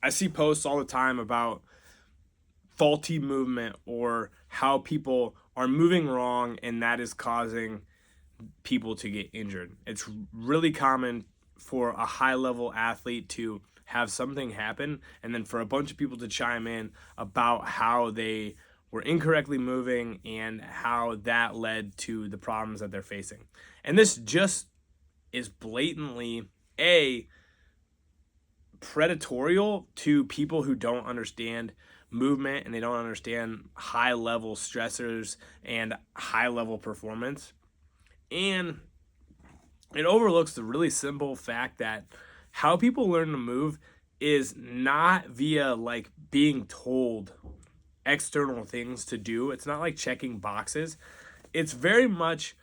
I see posts all the time about faulty movement or how people are moving wrong and that is causing people to get injured. It's really common for a high level athlete to have something happen and then for a bunch of people to chime in about how they were incorrectly moving and how that led to the problems that they're facing. And this just is blatantly a predatorial to people who don't understand movement and they don't understand high level stressors and high level performance. And it overlooks the really simple fact that how people learn to move is not via like being told external things to do. It's not like checking boxes. It's very much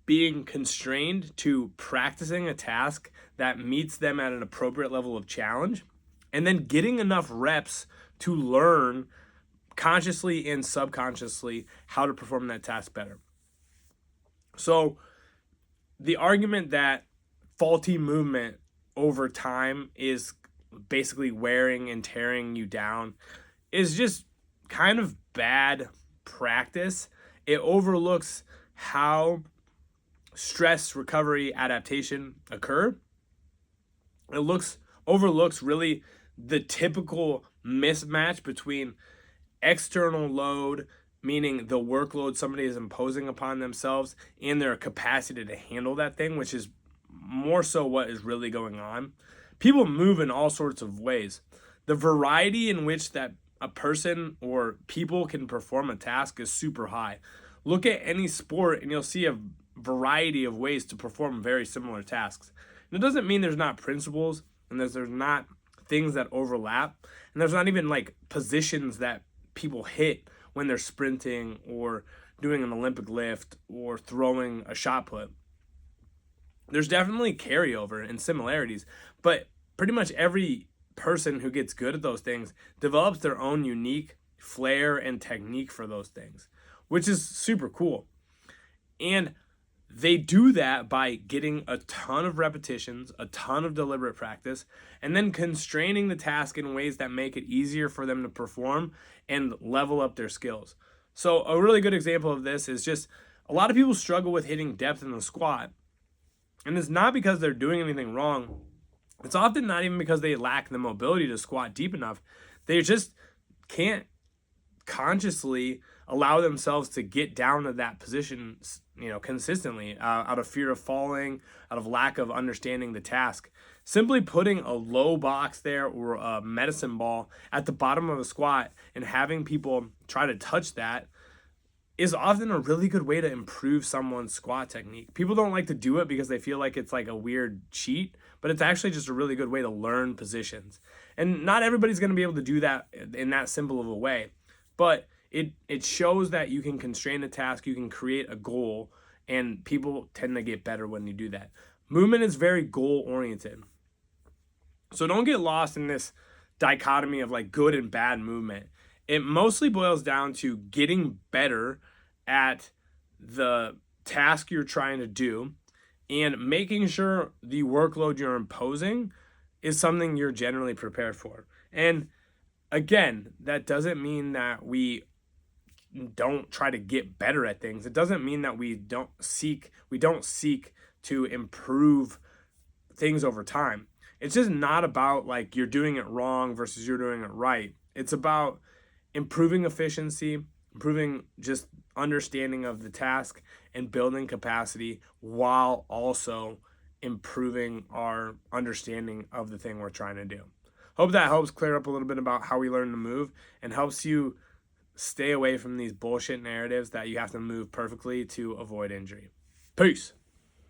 being constrained to practicing a task that meets them at an appropriate level of challenge and then getting enough reps to learn consciously and subconsciously how to perform that task better. So the argument that faulty movement over time is basically wearing and tearing you down is just kind of bad practice. It overlooks how stress, recovery, adaptation occur. It overlooks really the typical mismatch between external load, meaning the workload somebody is imposing upon themselves, and their capacity to handle that thing, which is more so what is really going on. People move in all sorts of ways. The variety in which that a person or people can perform a task is super high. Look at any sport and you'll see a variety of ways to perform very similar tasks. And it doesn't mean there's not principles and there's not things that overlap, and there's not even like positions that people hit when they're sprinting or doing an Olympic lift or throwing a shot put. There's definitely carryover and similarities, but pretty much every person who gets good at those things develops their own unique flair and technique for those things, which is super cool. And they do that by getting a ton of repetitions, a ton of deliberate practice, and then constraining the task in ways that make it easier for them to perform and level up their skills. So a really good example of this is just a lot of people struggle with hitting depth in the squat. And it's not because they're doing anything wrong. It's often not even because they lack the mobility to squat deep enough. They just can't consciously allow themselves to get down to that position, consistently, out of fear of falling, out of lack of understanding the task. Simply putting a low box there or a medicine ball at the bottom of a squat and having people try to touch that is often a really good way to improve someone's squat technique. People don't like to do it because they feel like it's like a weird cheat, but it's actually just a really good way to learn positions. And not everybody's going to be able to do that in that simple of a way. But it shows that you can constrain a task, you can create a goal, and people tend to get better when you do that. Movement is very goal oriented. So don't get lost in this dichotomy of like good and bad movement. It mostly boils down to getting better at the task you're trying to do and making sure the workload you're imposing is something you're generally prepared for. And again, that doesn't mean that we don't try to get better at things. It doesn't mean that we don't seek to improve things over time. It's just not about like you're doing it wrong versus you're doing it right. It's about improving efficiency, improving just understanding of the task, and building capacity while also improving our understanding of the thing we're trying to do. Hope that helps clear up a little bit about how we learn to move and helps you stay away from these bullshit narratives that you have to move perfectly to avoid injury. Peace.